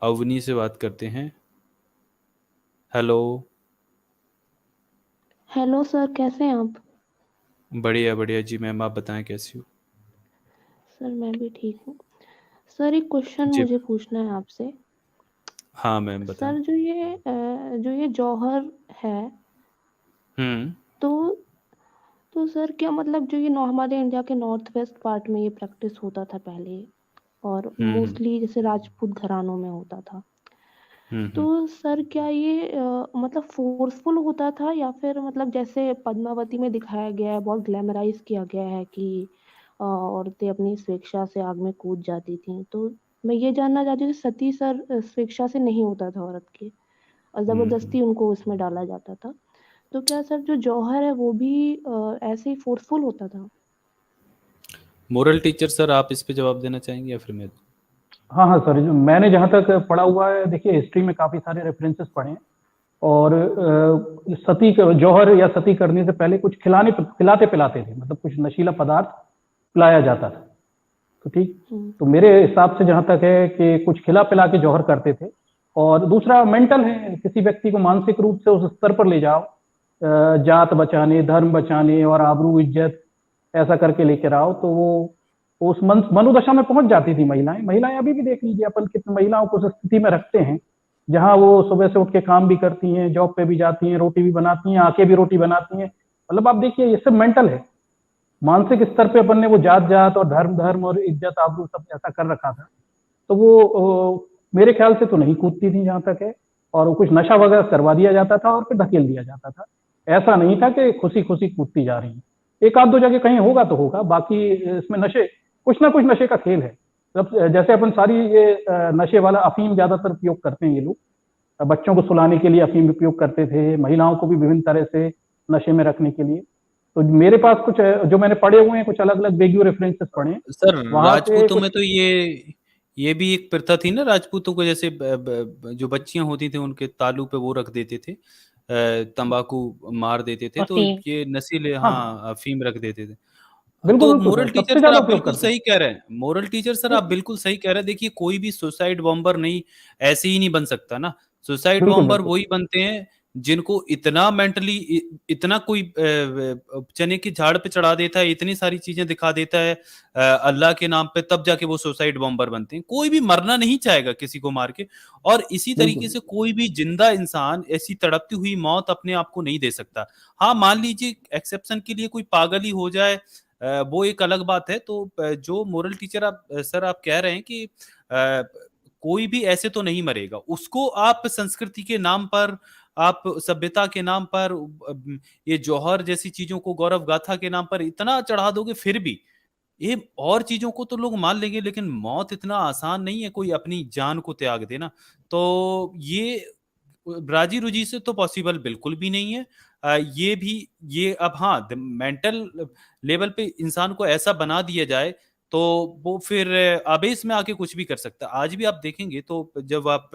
अवनी से बात करते हैं। हेलो। हेलो सर, कैसे हैं आप? बढ़िया बढ़िया जी मैम, आप बताएं कैसी हो? सर मैं भी ठीक हूँ। सर एक क्वेश्चन जी। मुझे पूछना है आपसे। हाँ मैम बताएं। सर जो ये जौहर है, हम्म। तो सर क्या मतलब जो ये हमारे इंडिया के नॉर्थ वेस्ट पार्ट में ये प्रैक्टिस होता था पहले, और हम्म। मोस्टली जैसे राजपूत घरानों में होता था। हम्म। तो सर क्या ये मतलब फोर्सफुल होता था, या फिर मतलब जैसे पद्मावती में दिखाया गया है, बहुत ग्लैमराइज किया गया है कि औरतें अपनी स्वेच्छा से आग में कूद जाती थी। तो मैं ये जानना चाहती हूँ कि सती सर स्वेच्छा से नहीं होता था औरत के, और हम्म। जबरदस्ती उनको उसमें डाला जाता था। तो क्या सर जो जौहर है वो भी ऐसे ही फोर्सफुल होता था? मोरल टीचर सर, आप इस पे जवाब देना चाहेंगे या फिर मैं? हाँ हाँ सर, जो मैंने जहाँ तक पढ़ा हुआ है, देखिए हिस्ट्री में काफी सारे रेफरेंसेस पढ़े हैं। और जौहर या सती करने से पहले कुछ खिलाते पिलाते थे, मतलब कुछ नशीला पदार्थ पिलाया जाता था। तो ठीक। हम्म। तो मेरे हिसाब से जहाँ तक है कि कुछ खिला पिला के जौहर करते थे। और दूसरा मेंटल है, किसी व्यक्ति को मानसिक रूप से उस स्तर पर ले जाओ, जात बचाने, धर्म बचाने और आबरू इज्जत ऐसा करके लेकर आओ, तो वो उस मनोदशा में पहुंच जाती थी महिलाएं। महिलाएं अभी भी देख लीजिए, अपन कितनी महिलाओं को उस स्थिति में रखते हैं जहां वो सुबह से उठ के काम भी करती हैं, जॉब पे भी जाती हैं, रोटी भी बनाती हैं, आके भी रोटी बनाती हैं। मतलब आप देखिए, ये सब मेंटल है। मानसिक स्तर पे अपन ने वो जात जात और धर्म धर्म और इज्जत आबरू सब ऐसा कर रखा था। तो वो मेरे ख्याल से तो नहीं कूदती थी जहां तक है। और वो कुछ नशा वगैरह करवा दिया जाता था और फिर धकेल दिया जाता था। ऐसा नहीं था कि खुशी खुशी कूदती जा रही है। एक आध दो जगह कहीं होगा तो होगा, बाकी इसमें नशे, कुछ ना कुछ नशे का खेल है। जैसे अपन सारी ये नशे वाला अफीम ज्यादातर उपयोग करते हैं ये लोग। बच्चों को सुलाने के लिए अफीम उपयोग करते थे, महिलाओं को भी विभिन्न तरह से नशे में रखने के लिए। तो मेरे पास कुछ जो मैंने पढ़े हुए हैं, कुछ अलग अलग वेग्यू रेफरेंसेस पढ़े हैं। सर वहां से राजपूतों में कुछ। तो ये भी एक प्रथा थी ना, राजपूतों को जैसे जो बच्चियां होती थी उनके तालू पे वो रख देते थे, तंबाकू मार देते थे, तो अफीम। ये नशीले, हाँ हाँ, हाँ, अफीम रख देते थे। बिल्कुल तो बिल्कुल मोरल सर, टीचर सबसे सर ज्यादा आप उपयोग बिल्कुल करते हैं। सही कह रहे हैं, मोरल टीचर सर आप बिल्कुल सही कह रहे हैं। देखिए कोई भी सुसाइड बॉम्बर नहीं ऐसे ही नहीं बन सकता ना। सुसाइड बिल्कुल बॉम्बर बिल्कुल। वही बनते हैं जिनको इतना मेंटली, इतना कोई चने की झाड़ पे चढ़ा देता है, इतनी सारी चीजें दिखा देता है अल्लाह के नाम पे, तब जाके वो सुसाइड बॉम्बर बनते हैं। कोई भी मरना नहीं चाहेगा किसी को मार के। और इसी तरीके बिल्कुल से कोई भी जिंदा इंसान ऐसी तड़पती हुई मौत अपने आप को नहीं दे सकता। हाँ मान लीजिए एक्सेप्शन के लिए कोई पागल ही हो जाए, वो एक अलग बात है। तो जो मोरल टीचर आप सर आप कह रहे हैं कि कोई भी ऐसे तो नहीं मरेगा, उसको आप संस्कृति के नाम पर, आप सभ्यता के नाम पर, ये जौहर जैसी चीजों को गौरव गाथा के नाम पर इतना चढ़ा दोगे, फिर भी ये और चीजों को तो लोग मान लेंगे, लेकिन मौत इतना आसान नहीं है कोई अपनी जान को त्याग देना। तो ये राजी रुजी से तो पॉसिबल बिल्कुल भी नहीं है। ये भी, ये अब हाँ मेंटल लेवल पे इंसान को ऐसा बना दिया जाए तो वो फिर आवेश में आके कुछ भी कर सकता है। आज भी आप देखेंगे तो जब आप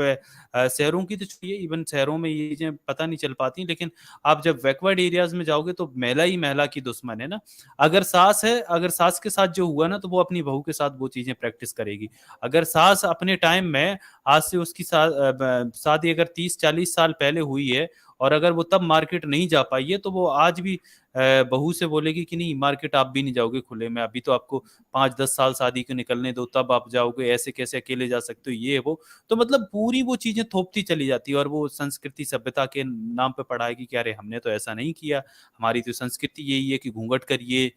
शहरों की तो छोड़िए, इवन शहरों में ये चीजें पता नहीं चल पाती, लेकिन आप जब बैकवर्ड एरियाज में जाओगे तो महिला ही महिला की दुश्मन है ना। अगर सास है, अगर सास के साथ जो हुआ ना, तो वो अपनी बहू के साथ वो चीजें प्रैक्टिस करेगी। अगर सास अपने टाइम में, आज से उसकी शादी अगर 30-40 साल पहले हुई है, और अगर वो तब मार्केट नहीं जा पाई है, तो वो आज भी बहू से बोलेगी कि नहीं मार्केट आप भी नहीं जाओगे खुले में, अभी तो आपको 5-10 साल शादी को निकलने दो तब आप जाओगे, ऐसे कैसे अकेले जा सकते हो, ये वो। तो मतलब पूरी वो चीजें थोपती चली जाती है, और वो संस्कृति सभ्यता के नाम पे पढ़ाएगी कि अरे हमने तो ऐसा नहीं किया, हमारी तो संस्कृति यही है कि घूंघट करिए,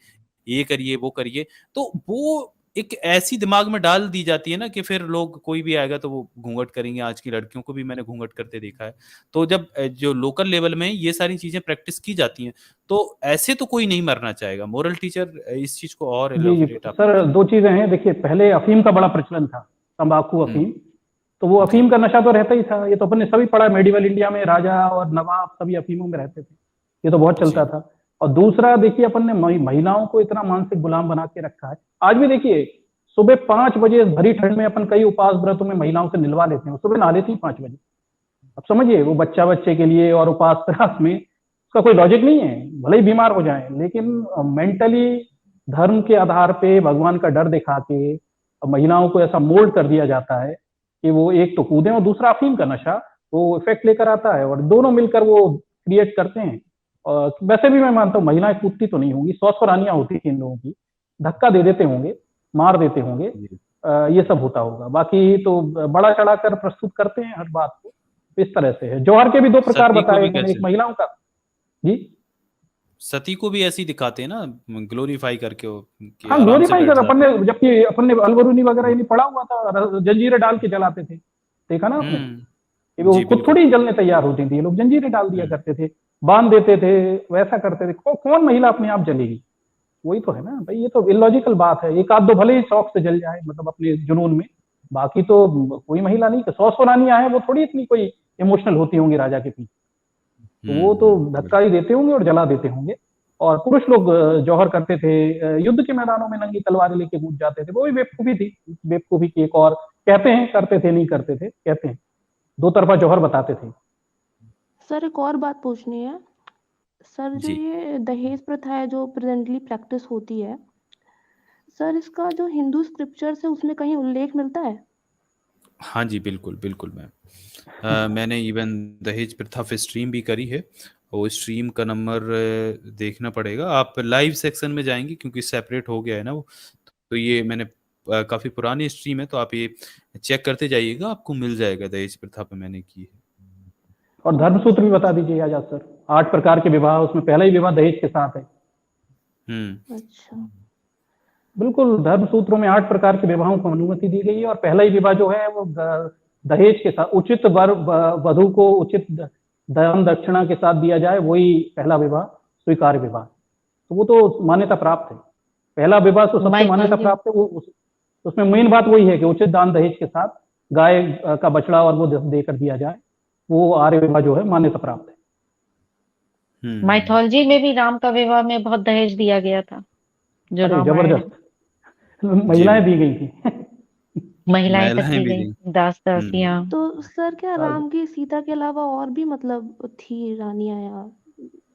ये करिए, वो करिए। तो वो एक ऐसी दिमाग में डाल दी जाती है ना कि फिर लोग, कोई भी आएगा तो वो घूंघट करेंगे। आज की लड़कियों को भी मैंने घूंघट करते देखा है। तो जब जो लोकल लेवल में ये सारी चीजें प्रैक्टिस की जाती हैं, तो ऐसे तो कोई नहीं मरना चाहेगा। मोरल टीचर इस चीज को और जी जी एलोबरेट आप सर, कीजिए। दो चीजें हैं। देखिए, पहले अफीम का बड़ा प्रचलन था, तंबाकू हम्म। अफीम। तो वो जी। अफीम का नशा तो रहता ही था, ये तो अपन ने सभी पढ़ा है। मेडिवल इंडिया में राजा और नवाब सभी अफीमों में रहते थे, ये तो बहुत चलता जी। था। और दूसरा देखिए, अपन ने महिलाओं को इतना मानसिक गुलाम बना के रखा है। आज भी देखिए, सुबह 5 बजे भरी ठंड में अपन कई उपास व्रतों में महिलाओं से निलवा लेते हैं, वो सुबह नहा लेती 5 बजे। अब समझिए, वो बच्चा बच्चे के लिए और उपास त्रास में, उसका कोई लॉजिक नहीं है। भले ही बीमार हो जाए, लेकिन मेंटली धर्म के आधार पे भगवान का डर दिखा के महिलाओं को ऐसा मोल्ड कर दिया जाता है कि वो एक तो कूदें और दूसरा अफीम का नशा वो इफेक्ट लेकर आता है, और दोनों मिलकर वो क्रिएट करते हैं। और वैसे भी मैं मानता हूँ महिलाएं कूदती तो नहीं होंगी, 100 रानियां होती थी इन लोगों की, धक्का दे देते होंगे, मार देते होंगे, ये सब होता होगा। बाकी तो बड़ा चढ़ाकर प्रस्तुत करते हैं हर बात को, इस तरह से है। जौहर के भी दो प्रकार सती को बताए भी मैंने, एक कैसे, महिलाओं का। जी सती को भी ऐसे ही दिखाते हैं ना, ग्लोरीफाई करके वो कि हाँ, आराम से ग्लोरीफाई बैठ कर अपन जाते ने, हैं। जबकि अपन ने अलबरूनी वगैरह ये नहीं पढ़ा हुआ था, जंजीरें डाल के जलाते थे, देखा ना आपने कि वो जी खुद बिल्कुल। थोड़ी जलने तैयार होती थी, ये लोग जंजीरें डाल दिया हम्म करते थे, बांध देते थे, वैसा करते थे। कौन महिला अपने आप जलेगी? वही तो है ना भाई, ये तो इलॉजिकल बात है। एक आध दो भले ही शौक से जल जाए, मतलब अपने जुनून में, बाकी तो कोई महिला नहीं। 100 रानियां हैं, वो थोड़ी इतनी कोई इमोशनल होती होंगी राजा के पीछे, तो वो तो धक्का ही देते होंगे और जला देते होंगे। और पुरुष लोग जौहर करते थे, युद्ध के मैदानों में नंगी तलवारें लेके कूद जाते थे, वो भी बेवकूफी थी। बेवकूफी की एक और, कहते हैं करते थे नहीं करते थे, कहते हैं दो तरफा जौहर बताते थे। सर एक और बात पूछनी है। सर जो जी ये दहेज प्रथा है जो प्रेजेंटली प्रैक्टिस होती है, सर इसका जो हिंदू स्क्रिप्चर्स है उसमें कहीं उल्लेख मिलता है? हाँ जी, बिल्कुल बिल्कुल मैम। मैंने इवन दहेज प्रथा पे स्ट्रीम भी करी है, और स्ट्रीम का नंबर देखना पड़ेगा। आप लाइव सेक्शन में जाएंगे क्योंकि सेपरेट हो गया है ना वो, तो ये मैंने काफ़ी पुरानी स्ट्रीम है, तो आप ये चेक करते जाइएगा, आपको मिल जाएगा दहेज प्रथा पे मैंने की है। और धर्मसूत्र भी बता दीजिए आजाद सर, 8 प्रकार के विवाह, उसमें पहला ही विवाह दहेज के साथ है। अच्छा। बिल्कुल, धर्म सूत्रों में 8 प्रकार के विवाहों को अनुमति दी गई है, और पहला ही विवाह जो है वो दहेज के साथ, उचित वर वधु को उचित दान दक्षिणा के साथ दिया जाए, वही पहला विवाह स्वीकार्य विवाह। तो वो तो मान्यता प्राप्त है, पहला विवाह तो सबसे मान्यता प्राप्त है। वो उसमें मेन बात वही है कि उचित दान दहेज के साथ गाय का बछड़ा और वो देकर दिया जाए, वो आर्य विवाह जो है मान्यता प्राप्त है। माइथोलॉजी में भी राम का विवाह में बहुत दहेज दिया गया था, जो अरे रामायण है। जबरदस्त, महिलाएं दी गई थी। महिलाएं तक महिलाएं दी भी गई, थी। दास दासियां। तो सर क्या राम की सीता के अलावा और भी मतलब थी रानियां या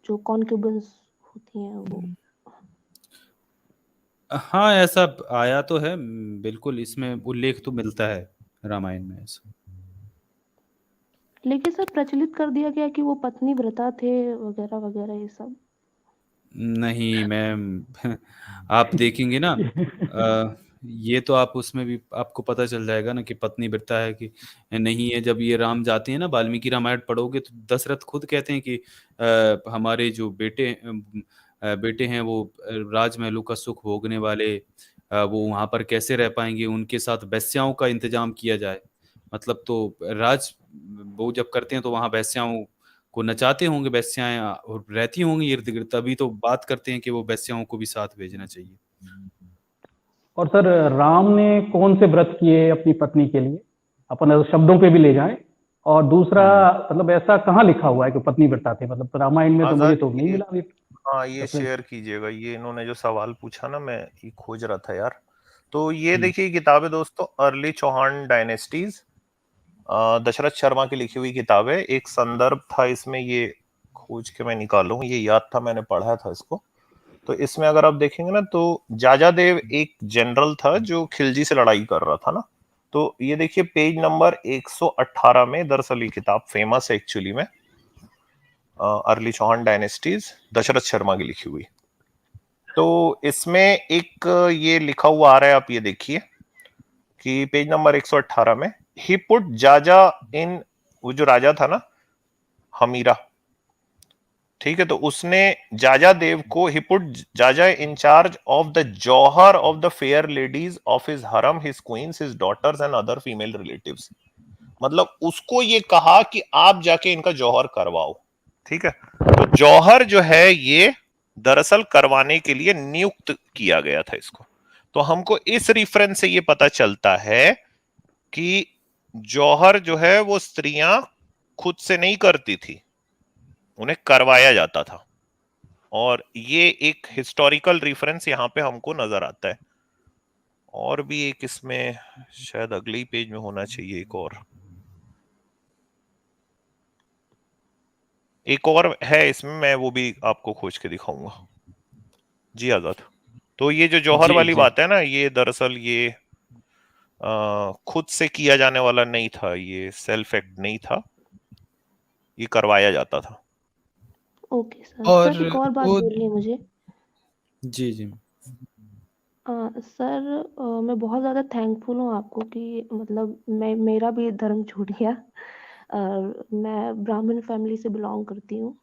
जो कॉन्क्यूबेंस होती हैं वो? हाँ, ऐसा आया तो है, बिल्कुल इसमें उल्लेख तो मिलता है रामायण में ऐसा। लेकिन सर प्रचलित कर दिया गया कि वो पत्नी व्रता थे वगैरह वगैरह ये सब। नहीं मैम, आप देखेंगे ना, ये तो आप उसमें भी आपको पता चल जाएगा ना कि पत्नी व्रता है कि नहीं है। जब ये राम जाते हैं ना, वाल्मीकि रामायण पढ़ोगे तो दशरथ खुद कहते हैं कि हमारे जो बेटे हैं वो राजमहलों का सुख भोगने वाले, वो वहां पर कैसे रह पाएंगे, उनके साथ वेश्याओं का इंतजाम किया जाए। मतलब तो राज वो जब करते हैं तो वहां वेश्याओं को नचाते होंगे, वेश्याएं और रहती होंगी इर्द गिर्द, तभी तो बात करते हैं कि वो वेश्याओं को भी साथ भेजना चाहिए। और सर राम ने कौन से व्रत किए अपनी पत्नी के लिए, अपन अगर शब्दों पे भी ले जाएं? और दूसरा मतलब ऐसा कहाँ लिखा हुआ है कि पत्नी व्रता थे? मतलब रामायण में तो मुझे तो नहीं मिला अभी। हाँ, ये शेयर कीजिएगा, ये इन्होंने जो सवाल पूछा ना, मैं ये खोज रहा था यार। तो ये देखिए किताब है दोस्तों, अर्ली चौहान डायनेस्टीज, दशरथ शर्मा की लिखी हुई किताब है। एक संदर्भ था इसमें, ये खोज के मैं निकालूं, ये याद था मैंने पढ़ा था इसको। तो इसमें अगर आप देखेंगे ना, तो जाजादेव एक जनरल था जो खिलजी से लड़ाई कर रहा था ना। तो ये देखिए पेज नंबर 118 में, दरअसल ये किताब फेमस है एक्चुअली में, अर्ली चौहान डायनेस्टीज, दशरथ शर्मा की लिखी हुई। तो इसमें एक ये लिखा हुआ आ रहा है, आप ये देखिए कि पेज नंबर 118 में, ही पुट जाजा इन, वो जो राजा था ना हमीरा, ठीक है, तो उसने जाजा देव को, ही put Jaja in charge of the jauhar of the fair ladies of his harem, his queens, his daughters and other female relatives. मतलब उसको ये कहा कि आप जाके इनका जौहर करवाओ, ठीक है। तो जौहर जो है ये दरअसल करवाने के लिए नियुक्त किया गया था इसको। तो हमको इस रेफरेंस से ये पता चलता है कि जौहर जो है वो स्त्रियां खुद से नहीं करती थी, उन्हें करवाया जाता था। और ये एक हिस्टोरिकल रेफरेंस यहां पे हमको नजर आता है। और भी एक इसमें शायद अगले ही पेज में होना चाहिए, एक और है इसमें, मैं वो भी आपको खोज के दिखाऊंगा। जी आजाद। तो ये जो जौहर वाली बात है ना, ये दरअसल ये खुद से किया जाने वाला नहीं था, ये सेल्फ एक्ट नहीं था, ये करवाया जाता था। Okay sir. और सर एक और बात वो बोलनी है मुझे। जी जी सर मैं बहुत ज़्यादा थैंकफुल हूँ आपको कि मतलब मेरा भी धर्म छूट गया। मैं ब्राह्मण फैमिली से बिलोंग करती हूँ।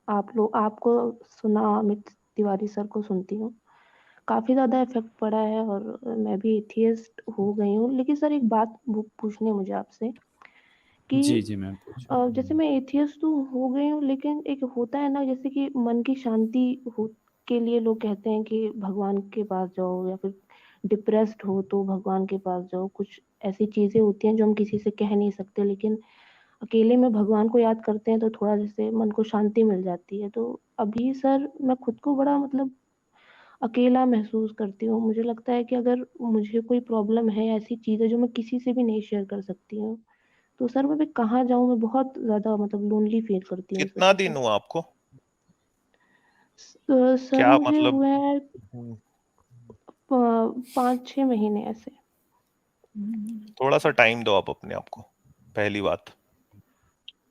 आपको सुना, अमित तिवारी सर को सुनती हूँ। काफ़ी ज़्यादा इफ़ेक्ट पड़ा है और मैं भी एथियस्ट हो गई हूँ। लेकिन सर एक बात पूछनी है मुझे आपसे कि जी मैम पूछो। जैसे मैं एथियस्ट तो हो गई हूँ, लेकिन एक होता है ना, जैसे कि मन की शांति हो के लिए लोग कहते हैं कि भगवान के पास जाओ, या फिर डिप्रेस्ड हो तो भगवान के पास जाओ। कुछ ऐसी चीज़ें होती हैं जो हम किसी से कह नहीं सकते, लेकिन अकेले में भगवान को याद करते हैं तो थोड़ा जैसे मन को शांति मिल जाती है। तो अभी सर मैं खुद को बड़ा मतलब अकेला महसूस करती हूँ। मुझे लगता है कि अगर मुझे कोई प्रॉब्लम है, ऐसी चीज़ है जो मैं किसी से भी नहीं शेयर कर सकती हूँ, तो सर मैं कहाँ जाऊँ? मैं बहुत ज़्यादा मतलब लोनली फील करती हूँ इस कितना वजह दिन से। हुआ आपको? सर क्या मुझे मतलब? हुए हैं 5-6 महीने ऐसे। थोड़ा सा टाइम दो आप अपने आप को, पहली बात।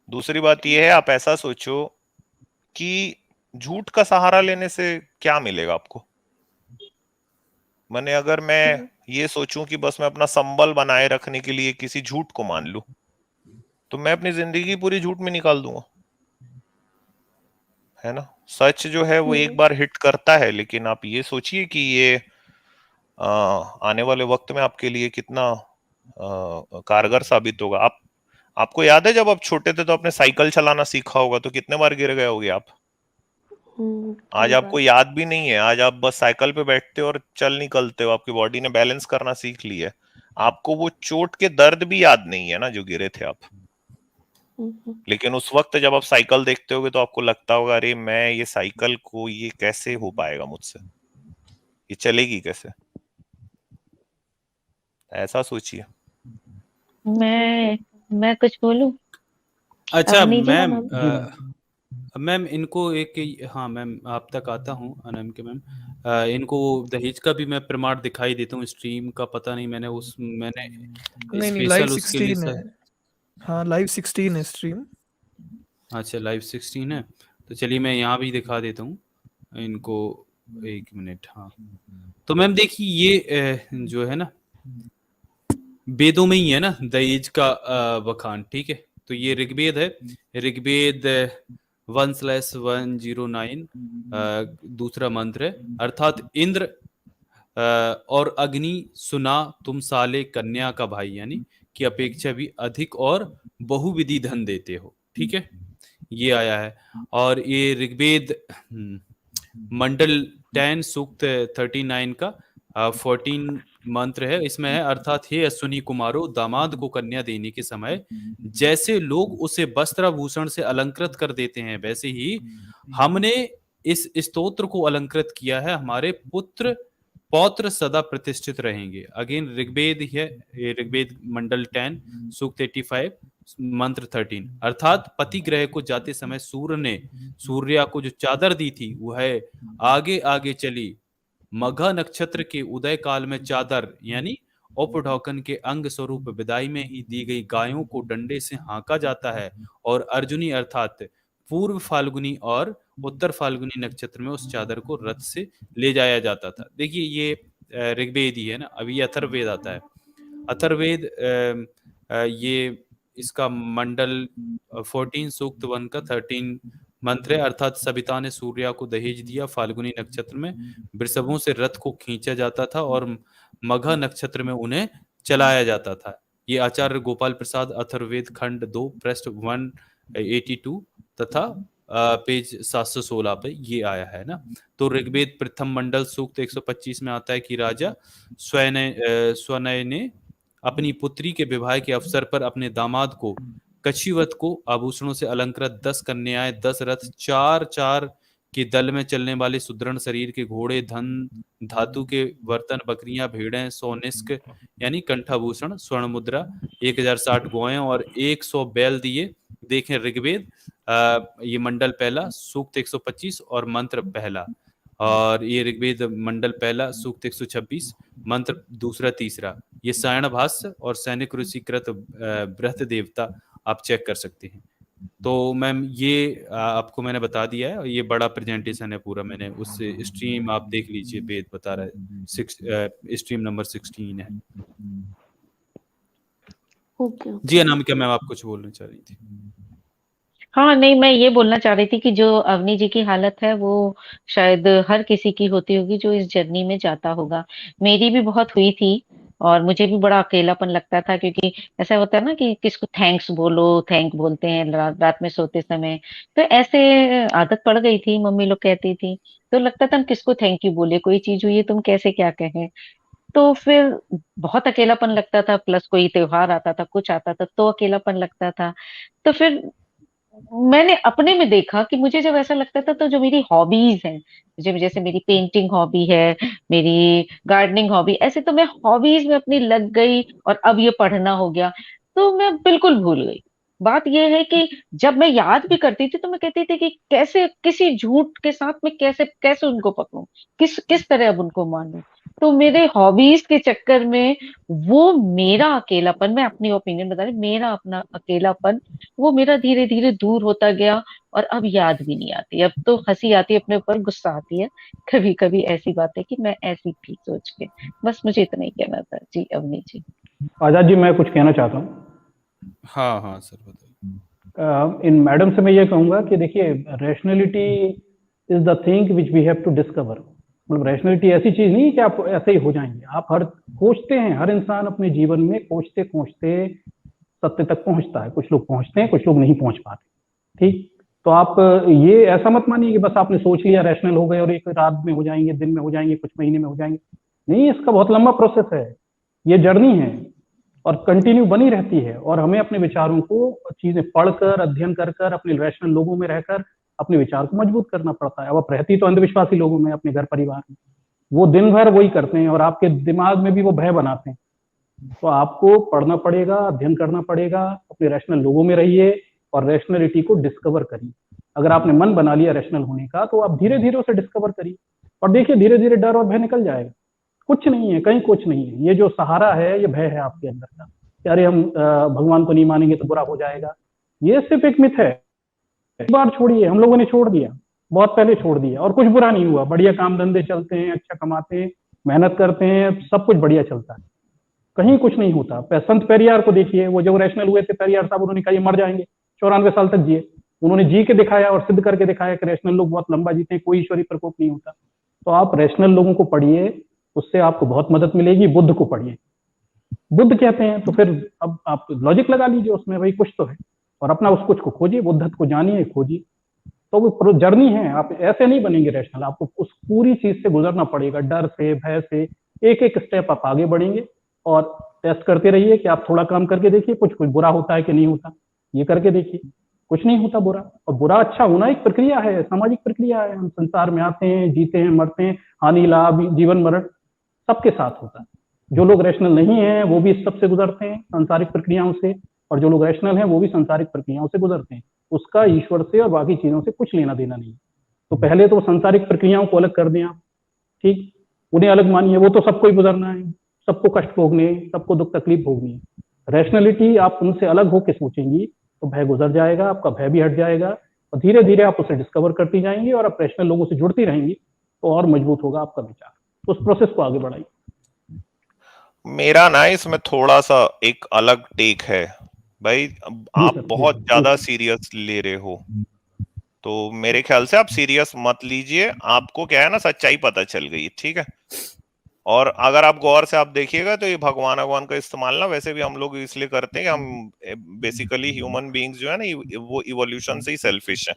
दूसरी बात ये है, आप ऐसा सोचो कि झूठ का सहारा लेने से क्या मिलेगा आपको। मैंने अगर मैं ये सोचूं कि बस मैं अपना संबल बनाए रखने के लिए किसी झूठ को मान लूं, तो मैं अपनी जिंदगी पूरी झूठ में निकाल दूंगा, है ना। सच जो है वो एक बार हिट करता है, लेकिन आप ये सोचिए कि ये आने वाले वक्त में आपके लिए कितना कारगर साबित होगा। आपको याद है जब आप छोटे थे तो आपने साइकिल चलाना सीखा होगा, तो कितने बार गिर गए होगे आप। आज कई आपको बार। याद भी नहीं है, आज आप बस साइकिल पे बैठते हो और चल निकलते हो, आपकी बॉडी ने बैलेंस करना सीख लिया है। आपको वो चोट के दर्द भी याद नहीं है ना जो गिरे थे आप। लेकिन उस वक्त जब आप साइकिल देखते होगे तो आपको लगता होगा, अरे मैं ये साइकिल को, ये कैसे हो पाएगा मुझसे, ये चलेगी कैसे। ऐसा सोचिए। मैं कुछ बोलूं? अच्छा अवनी जी। मैम, जी मैम। मैम इनको एक, हाँ मैम आप तक आता हूँ अनम के मैम। इनको दहेज का भी मैं प्रमाण दिखाई देता हूँ, स्ट्रीम का पता नहीं, मैंने नहीं लाइव स्पेशल उसके लिए 16 है। हाँ लाइव 16 है स्ट्रीम। अच्छा लाइव 16 है, तो चलिए मैं यहाँ भी दिखा देता हूँ इनको, 1 मिनट। हाँ तो मैम देखिए ये जो है ना, वेदों में ही है ना दहेज का बखान, ठीक है। तो ये ऋग्वेद है, ऋग्वेद 1/109 दूसरा मंत्र है, अर्थात इंद्र और अग्नि सुना तुम साले कन्या का भाई, यानी की अपेक्षा भी अधिक और बहुविधि धन देते हो, ठीक है। ये आया है। और ये ऋग्वेद मंडल 10 सूक्त 39 का 14 मंत्र है, इसमें है, अर्थात हे अश्विनी कुमारो, दामाद को कन्या देने के समय जैसे लोग उसे वस्त्राभूषण से अलंकृत कर देते हैं, वैसे ही हमने इस स्तोत्र को अलंकृत किया है, हमारे पुत्र पौत्र सदा प्रतिष्ठित रहेंगे। अगेन ऋग्वेद ही है, ये ऋग्वेद मंडल 10 सूक्त 85 मंत्र 13, अर्थात पति ग्रह को जाते समय सूर्य ने सूर्या को जो चादर दी थी वह आगे आगे चली, मघा नक्षत्र के उदय काल में चादर यानी औपढौकन के अंग स्वरूप विदाई में ही दी गई गायों को डंडे से हाँका जाता है, और अर्जुनी अर्थात पूर्व फाल्गुनी और उत्तर फाल्गुनी नक्षत्र में उस चादर को रथ से ले जाया जाता था। देखिए ये ऋग्वेद ही है ना, अभी अथर्ववेद आता है। अथर्ववेद ये इसका मंडल 14 सूक्त 1 का 13 मंत्र है, अर्थात सविता ने सूर्या को दहेज दिया, फाल्गुनी नक्षत्र में वृषभों से रथ को खींचा जाता था और मघा नक्षत्र में उन्हें चलाया जाता था। ये आचार्य गोपाल प्रसाद अथर्ववेद खंड 2 पृष्ठ 182 तथा पेज 716 पे ये आया है ना। तो ऋग्वेद प्रथम मंडल सूक्त 125 में आता है कि राजा स्वनय ने अपनी पुत्री के विवाह के अवसर पर अपने दामाद को कछिवत को आभूषणों से अलंकृत 10 कन्याएं, 10 रथ, 4-4 के दल में चलने वाले सुदृढ़ शरीर के घोड़े, धन धातु के बर्तन, बकरियां, भेड़ें, 100 निष्क यानी कंठाभूषण, स्वर्ण मुद्रा, 1060 गौएं और 100 बैल दिए। देखें ऋग्वेद ये मंडल पहला सूक्त 125 और मंत्र पहला, और ये ऋग्वेद मंडल पहला सूक्त 126 मंत्र दूसरा तीसरा, ये सायणाभाष्य और सैनिक ऋषिकृत बृहत देवता आप चेक कर सकते हैं। तो मैम ये आपको मैंने बता दिया है, और ये बड़ा प्रेजेंटेशन है पूरा। मैंने उस स्ट्रीम आप देख लीजिए, वेद बता रहा है, स्ट्रीम नंबर 16 है। ओके जी अनामिका मैम, आप कुछ बोलना चाह रही थी? हाँ, नहीं, मैं ये बोलना चाह रही थी कि जो अवनी जी की हालत है वो शायद हर किसी की होती होगी जो इस जर्नी में जाता होगा। मेरी भी बहुत हुई थी और मुझे भी बड़ा अकेलापन लगता था, क्योंकि ऐसा होता है ना कि किसको थैंक्स बोलो, थैंक बोलते हैं रात में सोते समय। तो ऐसे आदत पड़ गई थी, मम्मी लोग कहती थी। तो लगता था हम किसको थैंक यू बोले, कोई चीज हुई है तुम कैसे क्या कहें। तो फिर बहुत अकेलापन लगता था, प्लस कोई त्योहार आता था, कुछ आता था तो अकेलापन लगता था। तो फिर मैंने अपने में देखा कि मुझे जब ऐसा लगता था तो जो मेरी हॉबीज हैं, जैसे मेरी पेंटिंग हॉबी है, मेरी गार्डनिंग हॉबी, ऐसे तो मैं हॉबीज में अपनी लग गई और अब ये पढ़ना हो गया, तो मैं बिल्कुल भूल गई। बात ये है कि जब मैं याद भी करती थी तो मैं कहती थी कि कैसे किसी झूठ के साथ में कैसे कैसे उनको पकड़ूं, किस किस तरह अब उनको मानूं। तो मेरे हॉबीज के चक्कर में वो मेरा अकेलापन, मैं अपनी ओपिनियन बता रही, मेरा अपना अकेलापन वो मेरा धीरे धीरे दूर होता गया। और अब याद भी नहीं आती, अब तो हंसी आती है, अपने ऊपर गुस्सा आती है कभी कभी ऐसी बात है कि मैं ऐसी थी सोच के। बस मुझे इतना ही कहना था जी अवनी जी। आजाद जी, मैं कुछ कहना चाहता हूँ। हाँ हाँ सर बताइए। इन मैडम से मैं ये कहूंगा कि देखिए, rationality is the thing which we have to discover. मतलब रैशनैलिटी ऐसी चीज नहीं है कि आप ऐसे ही हो जाएंगे। आप हर खोजते हैं, हर इंसान अपने जीवन में खोजते खोजते सत्य तक पहुंचता है। कुछ लोग पहुंचते हैं, कुछ लोग नहीं पहुंच पाते। ठीक, तो आप ये ऐसा मत मानिए कि बस आपने सोच लिया, रैशनल हो गए और एक रात में हो जाएंगे, दिन में हो जाएंगे, कुछ महीने में हो जाएंगे। नहीं, इसका बहुत लंबा प्रोसेस है, ये जर्नी है और कंटिन्यू बनी रहती है। और हमें अपने विचारों को, चीजें पढ़कर, अध्ययन कर कर, अपने रैशनल लोगों में रहकर अपने विचार को मजबूत करना पड़ता है। अब आप रहती तो अंधविश्वासी लोगों में, अपने घर परिवार में, वो दिन भर वही करते हैं और आपके दिमाग में भी वो भय बनाते हैं। तो आपको पढ़ना पड़ेगा, अध्ययन करना पड़ेगा, अपने रैशनल लोगों में रहिए और रैशनलिटी को डिस्कवर करिए। अगर आपने मन बना लिया रैशनल होने का, तो आप धीरे धीरे उसे डिस्कवर करिए और देखिए धीरे धीरे डर और भय निकल जाएगा। कुछ नहीं है, कहीं कुछ नहीं है। ये जो सहारा है, ये भय है आपके अंदर का कि अरे हम भगवान को नहीं मानेंगे तो बुरा हो जाएगा। ये सिर्फ एक मिथ है। एक बार छोड़िए, हम लोगों ने छोड़ दिया, बहुत पहले छोड़ दिया और कुछ बुरा नहीं हुआ। बढ़िया काम धंधे चलते हैं, अच्छा कमाते हैं, मेहनत करते हैं, सब कुछ बढ़िया चलता है, कहीं कुछ नहीं होता। संत पेरियार को देखिए, वो जब रैशनल हुए थे पेरियार साहब, उन्होंने कहा ये मर जाएंगे, 94 साल तक जिए। उन्होंने जी के दिखाया और सिद्ध करके दिखाया कि रैशनल लोग बहुत लंबा जीते हैं, कोई ईश्वरीय प्रकोप नहीं होता। तो आप रैशनल लोगों को पढ़िए, उससे आपको बहुत मदद मिलेगी। बुद्ध को पढ़िए, बुद्ध कहते हैं, तो फिर अब आप लॉजिक लगा लीजिए उसमें, भाई कुछ तो है, और अपना उस कुछ को खोजिए, बुद्धत्व को जानिए, खोजिए। तो वो जर्नी है, आप ऐसे नहीं बनेंगे रैशनल, आपको उस पूरी चीज से गुजरना पड़ेगा, डर से, भय से। एक एक स्टेप आप आगे बढ़ेंगे और टेस्ट करते रहिए कि आप थोड़ा काम करके देखिए कुछ कुछ बुरा होता है कि नहीं होता, ये करके देखिए, कुछ नहीं होता बुरा। और बुरा अच्छा होना एक प्रक्रिया है, सामाजिक प्रक्रिया है। हम संसार में आते हैं, जीते हैं, मरते हैं, हानि लाभ, जीवन मरण सबके साथ होता है। जो लोग रैशनल नहीं है वो भी इस सबसे गुजरते हैं, सांसारिक प्रक्रियाओं से, और जो लोग रैशनल हैं वो भी सांसारिक प्रक्रियाओं से गुजरते हैं। उसका ईश्वर से और बाकी चीजों से कुछ लेना देना नहीं। तो पहले तो सांसारिक प्रक्रियाओं को अलग कर दें आप, ठीक, उन्हें अलग मानिए, वो तो सबको ही गुजरना है, सबको कष्ट भोगने, सबको दुख तकलीफ भोगनी है। रैशनलिटी आप उनसे अलग होकर सोचेंगी तो भय गुजर जाएगा, आपका भय भी हट जाएगा और धीरे धीरे आप उसे डिस्कवर करती जाएंगी और आप रैशनल लोगों से जुड़ती रहेंगी तो और मजबूत होगा आपका विचार। तो उस प्रोसेस को आगे बढ़ाइए। मेरा ना इसमें थोड़ा सा एक अलग टेक है भाई। आप बहुत ज्यादा सीरियस ले रहे हो, तो मेरे ख्याल से आप सीरियस मत लीजिए। आपको क्या है ना, सच्चाई पता चल गई, ठीक है। और अगर आप गौर से आप देखिएगा तो ये भगवान भगवान का इस्तेमाल ना वैसे भी हम लोग इसलिए करते हैं कि हम बेसिकली ह्यूमन बीइंग्स जो है ना, वो इवोल्यूशन से ही सेल्फिश है,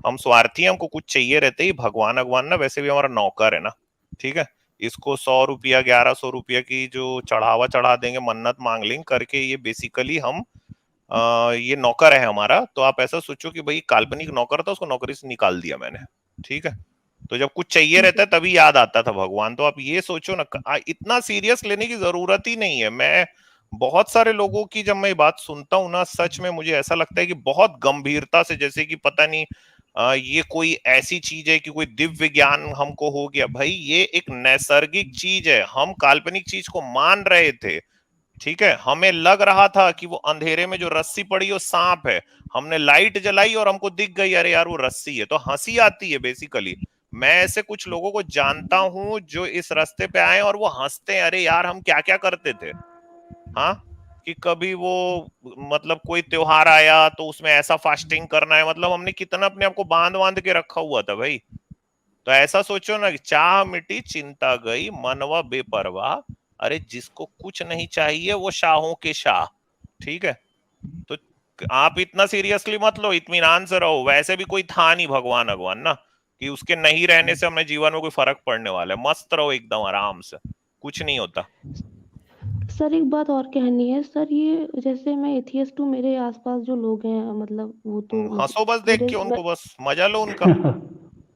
हम स्वार्थी हैं, हमको कुछ चाहिए रहते ही। भगवान भगवान ना वैसे भी हमारा नौकर है ना, ठीक है। इसको 100 रुपया 1100 रुपया की जो चढ़ावा चढ़ा देंगे, मन्नत मांग लेंगे करके, ये बेसिकली हम ये नौकर है हमारा। तो आप ऐसा सोचो कि भाई काल्पनिक नौकर था, उसको नौकरी से निकाल दिया मैंने, ठीक है। तो जब कुछ चाहिए रहता है तभी याद आता था भगवान। तो आप ये सोचो ना, इतना सीरियस लेने की जरूरत ही नहीं है। मैं बहुत सारे लोगों की जब मैं बात सुनता हूँ ना, सच में मुझे ऐसा लगता है कि बहुत गंभीरता से, जैसे कि पता नहीं ये कोई ऐसी चीज है कि कोई दिव्य ज्ञान हमको हो गया। भाई ये एक नैसर्गिक चीज है, हम काल्पनिक चीज को मान रहे थे, ठीक है, हमें लग रहा था कि वो अंधेरे में जो रस्सी पड़ी वो सांप है, हमने लाइट जलाई और हमको दिख गई अरे यार वो रस्सी है, तो हंसी आती है बेसिकली। मैं ऐसे कुछ लोगों को जानता हूं जो इस रास्ते पे आए और वो हंसते हैं, अरे यार हम क्या क्या करते थे। हाँ, कि कभी वो मतलब कोई त्योहार आया तो उसमें ऐसा फास्टिंग करना है, मतलब हमने कितना अपने आप को बांध बांध के रखा हुआ था भाई। तो ऐसा सोचो ना कि चाह मिटी चिंता गई मनवा बेपरवाह, अरे जिसको कुछ नहीं चाहिए वो शाहों के शाह। ठीक है, तो आप इतना सीरियसली मत लो, इत्मीनान से रहो। वैसे भी कोई था नहीं भगवान भगवान ना कि उसके नहीं रहने से हमें जीवन में कोई फर्क पड़ने वाला है। मस्त रहो एकदम आराम से, कुछ नहीं होता। सर एक बात और कहनी है सर, ये जैसे मैं एथियस्ट हूँ, मेरे आसपास जो लोग हैं मतलब वो तो हंसो बस देख के उनको, बस मजा लो उनका।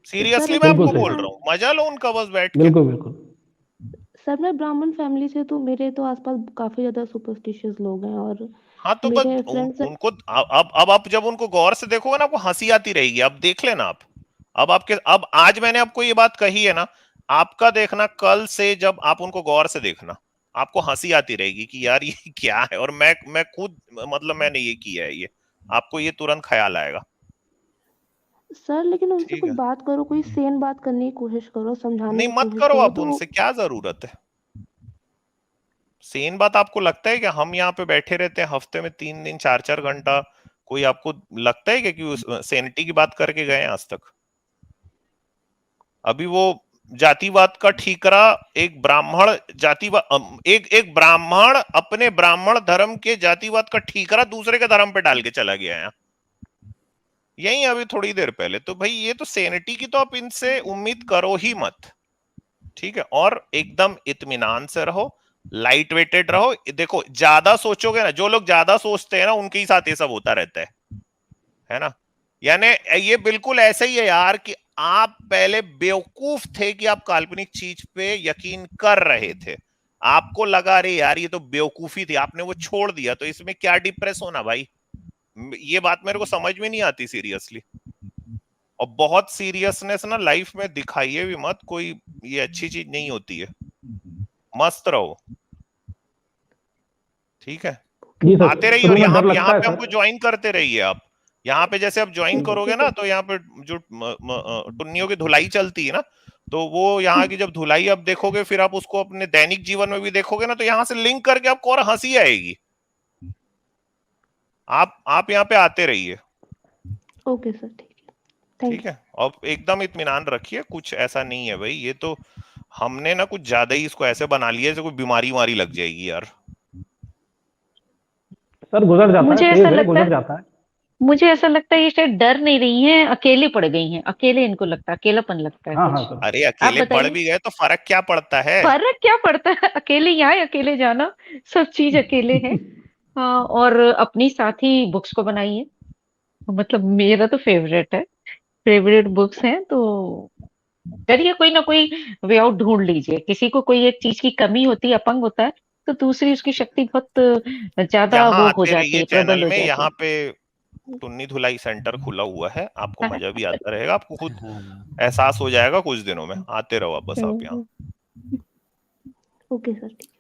सीरियसली मैं बिल्कुल आपको सही। बोल रहा हूँ, मजा लो उनका बस बैठ के। बिल्कुल बिल्कुल। सर मैं ब्राह्मण फैमिली से, तो मेरे तो आसपास काफी ज्यादा सुपरस्टिशियस लोग हैं, और हाँ तो बस मेरे फ्रेंड्स उनको अब आप जब उनको गौर से देखोगे ना आपको हंसी आती रहेगी। अब देख लेना आप, अब आज मैंने आपको ये बात कही है ना, आपका देखना कल से जब आप उनको गौर से देखना आपको हंसी आती रहेगी कि यार ये क्या है, और मैं खुद मतलब मैंने ये किया है, ये आपको ये तुरंत ख्याल आएगा। सर, लेकिन उनसे ठीक कुछ है, बात करो, कोई सेन बात करने की कोशिश करो, समझाने नहीं की मत कोशिश करो करो आप तो उनसे, क्या जरूरत है। सेन बात आपको लगता है कि हम यहाँ पे बैठे रहते हैं हफ्ते में 3 दिन 4-4 घंटा, कोई आपको लगता है कि उस सेनिटी की बात करके गए हैं आज तक। अभी वो जातिवाद का ठीकरा एक ब्राह्मण जातिवाद एक ब्राह्मण अपने ब्राह्मण धर्म के जातिवाद का ठीकरा दूसरे के धर्म पे डाल के चला गया है यही अभी थोड़ी देर पहले। तो भाई ये तो सेनिटी की तो आप इनसे उम्मीद करो ही मत। ठीक है, और एकदम इत्मीनान से रहो, लाइट वेटेड रहो। देखो ज्यादा सोचोगे ना, जो लोग ज्यादा सोचते हैं ना उनके ही साथ ये सब होता रहता है ना। यानी ये बिल्कुल ऐसा ही है यार कि आप पहले बेवकूफ थे कि आप काल्पनिक चीज पे यकीन कर रहे थे, आपको लगा अरे यार ये तो बेवकूफी थी, आपने वो छोड़ दिया, तो इसमें क्या डिप्रेस होना भाई। ये बात मेरे को समझ में नहीं आती सीरियसली। और बहुत सीरियसनेस ना लाइफ में दिखाइए भी मत, कोई ये अच्छी चीज नहीं होती है। मस्त रहो, ठीक है। जी सर, आते रहिए और शुरू में डर यहाँ लगता है पे हमको सर। ज्वाइन करते रहिए आप। यहाँ पे जैसे आप ज्वाइन करोगे ना तो यहाँ पे जो टुन्नियों की धुलाई चलती है ना, तो वो यहाँ की जब धुलाई आप देखोगे फिर आप उसको अपने दैनिक जीवन में भी देखोगे ना, तो यहाँ से लिंक करके आपको और हंसी आएगी। आप यहाँ पे आते रहिए। ओके सर, ठीक है, थैंक ठीक है, और एकदम इत्मीनान रखिए, कुछ ऐसा नहीं है भाई। ये तो हमने ना कुछ ज्यादा ही इसको ऐसे बना लिया जैसे कोई बीमारी वारी लग जाएगी यार। सर गुजर जाता है, मुझे तेज ऐसा है, लगता गुजर है जाता है। मुझे ऐसा लगता है ये शायद डर नहीं रही हैं, अकेले पड़ गई हैं, अकेले इनको लगता है, अकेलापन लगता है हाँ हाँ कुछ। सर। अरे आप अकेले पढ़ बताइए, भी गए तो फर्क क्या पड़ता है। फर्क क्या पड़ता है, अकेले यहाँ अकेले जाना, सब चीज अकेले है। हाँ, और अपनी साथी बुक्स को बनाइए, मतलब मेरा तो फेवरेट है, फेवरेट बुक्स हैं, तो करिए कोई ना कोई वे आउट ढूंढ लीजिए। किसी को कोई एक चीज की कमी होती है, अपंग होता है, तो दूसरी उसकी शक्ति बहुत ज्यादा यहाँ वो हो आते जाती रहिए है, प्रबल चैनल हो में, जाती यहाँ है। पे टुन्नी धुलाई सेंटर खुला हुआ है, आपको मजा भी आता रहेगा, आपको खुद हाँ। एहसास हो जाएगा कुछ दिनों में। आते रहो आप बस आप यहाँ। ओके सर, ठीक है।